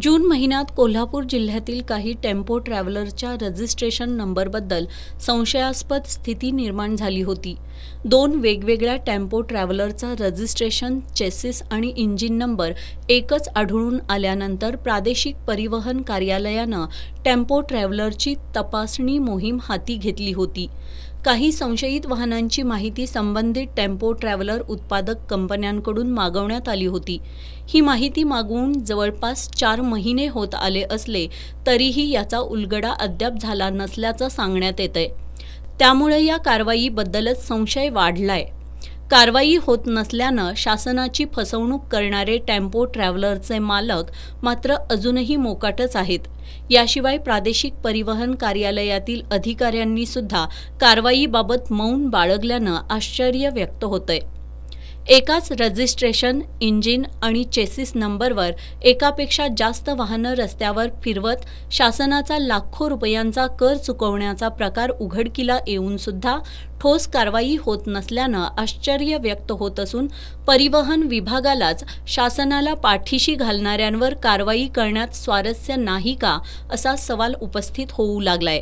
जून महिन्यात कोल्हापूर जिल्ह्यातील काही टेम्पो ट्रॅव्हलरच्या रजिस्ट्रेशन नंबरबद्दल संशयास्पद स्थिती निर्माण झाली होती. 2 वेगवेगळ्या टेम्पो ट्रॅव्हलरचा रजिस्ट्रेशन, चेसिस आणि इंजिन नंबर एकच आढळून आल्यानंतर प्रादेशिक परिवहन कार्यालयानं टेम्पो ट्रॅव्हलरची तपासणी मोहीम हाती घेतली होती. काही संशयित वाहनांची माहिती संबंधित टेम्पो ट्रॅव्हलर उत्पादक कंपन्यांकडून मागवण्यात आली होती. ही माहिती मागवून जवळपास 4 महिने होत आले असले तरीही याचा उलगडा अद्याप झाला नसल्याचं सांगण्यात येतंय. त्यामुळे या कारवाईबद्दलच संशय वाढलाय. कारवाई होत नसल्यानं शासनाची फसवणूक करणारे टेम्पो ट्रॅव्हलरचे मालक मात्र अजूनही मोकाटच आहेत. याशिवाय प्रादेशिक परिवहन कार्यालयातील अधिकाऱ्यांनी सुद्धा कारवाईबाबत मौन बाळगल्यानं आश्चर्य व्यक्त होतंय. एकाच रजिस्ट्रेशन, इंजिन आणि चेसिस नंबरवर एकापेक्षा जास्त वाहनं रस्त्यावर फिरवत शासनाचा लाखो रुपयांचा कर चुकवण्याचा प्रकार उघडकीला येऊन सुद्धा ठोस कारवाई होत नसल्यानं आश्चर्य व्यक्त होत असून परिवहन विभागालाच शासनाला पाठीशी घालणाऱ्यांवर कारवाई करण्यात स्वारस्य नाही का, असा सवाल उपस्थित होऊ लागलाय.